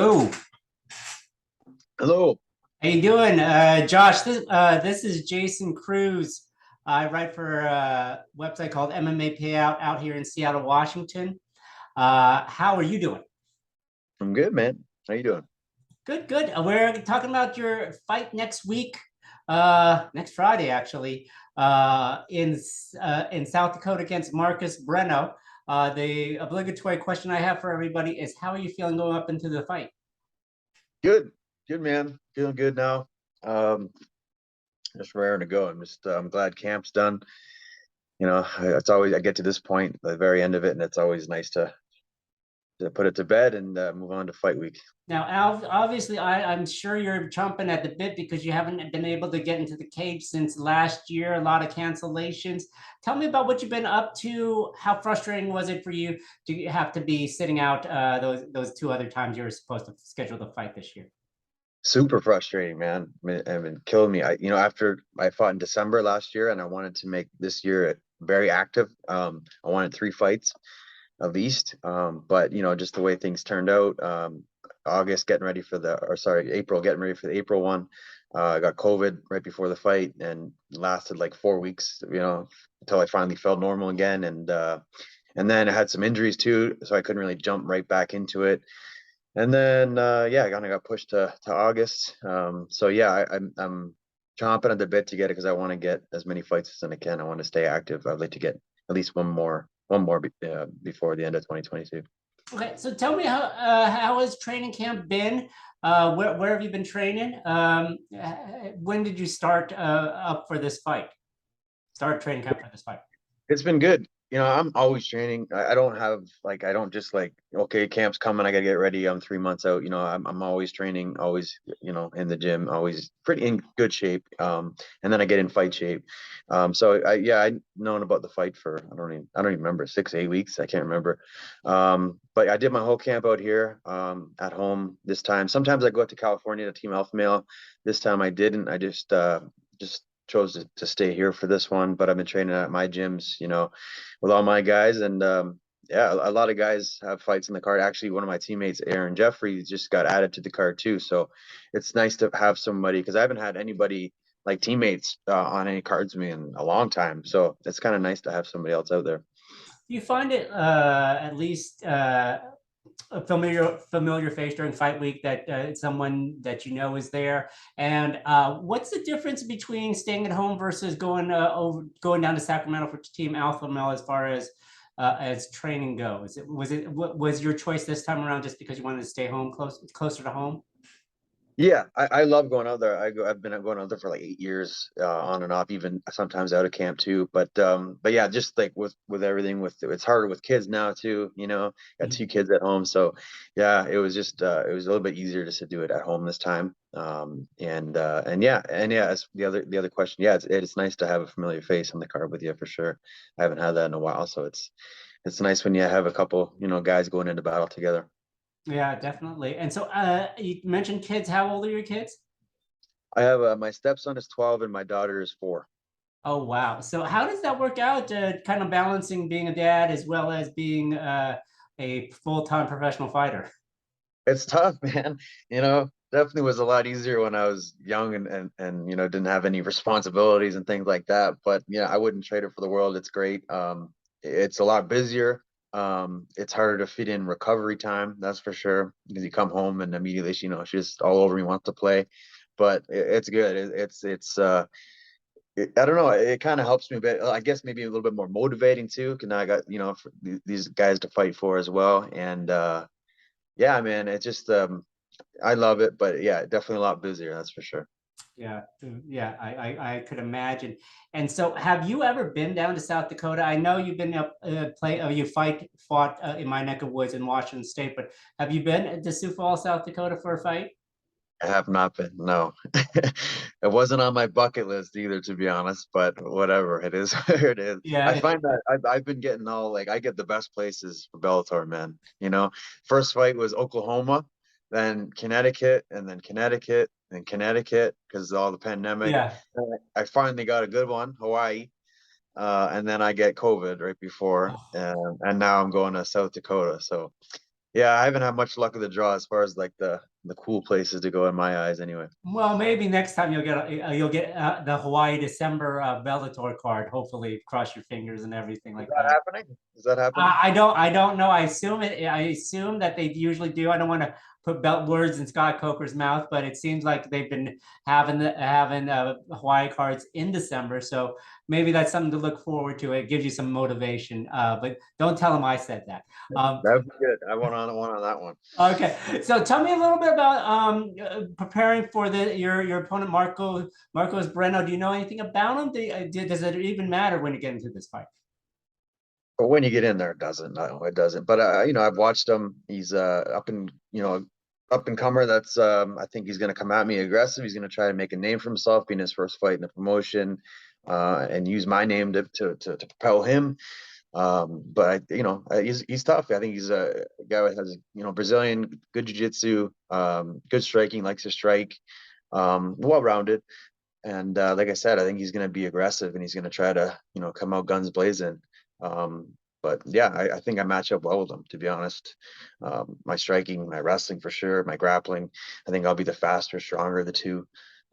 Oh, Hello. how you doing, Josh? This is Jason Cruz. I write for a website called MMA Payout out here in Seattle, Washington. How are you doing? I'm good, man. How you doing? Good, good. We're talking about your fight next week, next Friday, actually, in South Dakota against Marcus Breno. The obligatory question I have for everybody is, how are you feeling going up into the fight? Good. Good, man. Feeling good now. Um, just raring to go. I'm glad camp's done. It's always I get to this point, the very end of it, and it's always nice to put it to bed and move on to fight week. Now, obviously, I'm sure you're chomping at the bit because you haven't been able to get into the cage since last year. A lot of cancellations. Tell me about what you've been up to. How frustrating was it for you to have to be sitting out those two other times you were supposed to schedule the fight this year? Super frustrating, man. I mean, killing me. After I fought in December last year, and I wanted to make this year very active. I wanted 3 fights at least. But just the way things turned out, August getting ready for the, or sorry, April getting ready for the April one. I got COVID right before the fight and lasted like 4 weeks, until I finally felt normal again. And then I had some injuries too, so I couldn't really jump right back into it. And then yeah, I kind of got pushed to August. So yeah, I'm chomping at the bit to get it because I want to get as many fights as I can. I want to stay active. I'd like to get at least one more before the end of 2022. Okay, so tell me how has training camp been? Where have you been training? When did you start up for this fight? Start training camp for this fight. It's been good. I'm always training. I don't have like I don't just like, okay, camp's coming, I gotta get ready. I'm 3 months out. I'm always training, always, in the gym, always pretty in good shape. And then I get in fight shape. So I known about the fight for I don't even remember, 6, 8 weeks. I can't remember. But I did my whole camp out here, at home this time. Sometimes I go out to California to Team Alpha Male. This time I didn't. I just chose to stay here for this one, but I've been training at my gyms, with all my guys. And yeah, a lot of guys have fights in the card. Actually, one of my teammates, Aaron Jeffrey, just got added to the card too. So it's nice to have somebody, because I haven't had anybody like teammates on any cards with me in a long time. So it's kind of nice to have somebody else out there. Do you find it at least a familiar face during fight week that someone that you know is there? And what's the difference between staying at home versus going down to Sacramento for Team Alpha Male as training goes? Was your choice this time around just because you wanted to stay home closer to home? Yeah, I love going out there. I've been going out there for like 8 years, on and off, even sometimes out of camp too. But yeah, just like with everything, it's harder with kids now too. Got Mhm. 2 kids at home, so yeah, it was just it was a little bit easier just to do it at home this time. And yeah, as the other question, yeah, it's nice to have a familiar face on the card with you for sure. I haven't had that in a while, so it's nice when you have a couple guys going into battle together. Yeah, definitely. And so you mentioned kids. How old are your kids? I have my stepson is 12 and my daughter is 4. Oh, wow. So how does that work out, kind of balancing being a dad as well as being a full-time professional fighter? It's tough, man. Definitely was a lot easier when I was young and didn't have any responsibilities and things like that. But yeah, I wouldn't trade it for the world. It's great. It's a lot busier. It's harder to fit in recovery time, that's for sure, because you come home and immediately she's just all over me, wants to play. But it's good. I don't know. It kind of helps me a bit. I guess maybe a little bit more motivating too, because now I got for these guys to fight for as well. And yeah, man, it just I love it, but yeah, definitely a lot busier, that's for sure. Yeah, yeah, I could imagine. And so, have you ever been down to South Dakota? I know you've been up you fought in my neck of woods in Washington State, but have you been to Sioux Falls, South Dakota for a fight? I have not been, no. It wasn't on my bucket list either, to be honest, but whatever, it is where it is. Yeah, I find that I've been getting all like I get the best places for Bellator, man. First fight was Oklahoma, then Connecticut, and then Connecticut, and Connecticut because of all the pandemic. yeah. I finally got a good one, Hawaii, and then I get COVID right before, and now I'm going to South Dakota. So Yeah, I haven't had much luck with the draw as far as like the cool places to go in my eyes anyway. Well, maybe next time you'll get the Hawaii December Bellator card. Hopefully, cross your fingers and everything Is like that that. happening? Is that happening? I don't know. I assume it. I assume that they usually do. I don't want to put belt words in Scott Coker's mouth, but it seems like they've been having Hawaii cards in December. So maybe that's something to look forward to. It gives you some motivation. But don't tell them I said that. Um, That would be good. I want on one on that one. okay, so tell me a little bit about preparing for your opponent Marcos Breno. Do you know anything about him? Does it even matter when you get into this fight? But when you get in there, it doesn't. No, it doesn't. But you know, I've watched him. He's up and comer. That's I think he's going to come at me aggressive. He's going to try to make a name for himself, being his first fight in the promotion, and use my name to propel him. But he's tough. I think he's a guy that has Brazilian good jiu-jitsu, good striking, likes to strike, well-rounded. And like I said, I think he's going to be aggressive and he's going to try to come out guns blazing. But yeah, I think I match up well with him, to be honest. My striking, my wrestling for sure, my grappling. I think I'll be the faster, stronger of the two.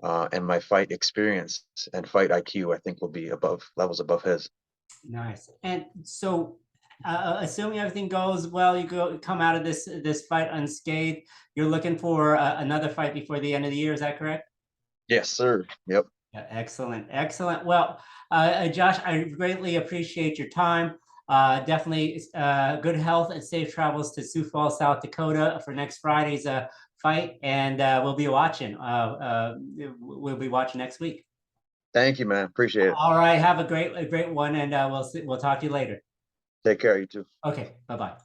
And my fight experience and fight IQ, I think, will be levels above his. Nice. And so, assuming everything goes well, you come out of this fight unscathed. You're looking for another fight before the end of the year. Is that correct? Yes, sir. Yep. Yeah, excellent, excellent. Well, Josh, I greatly appreciate your time. Definitely good health and safe travels to Sioux Falls, South Dakota for next Friday's fight, and we'll be watching. We'll be watching next week. Thank you, man. Appreciate it. All right, have a great one, and we'll talk to you later. Take care, you too. Okay, bye bye.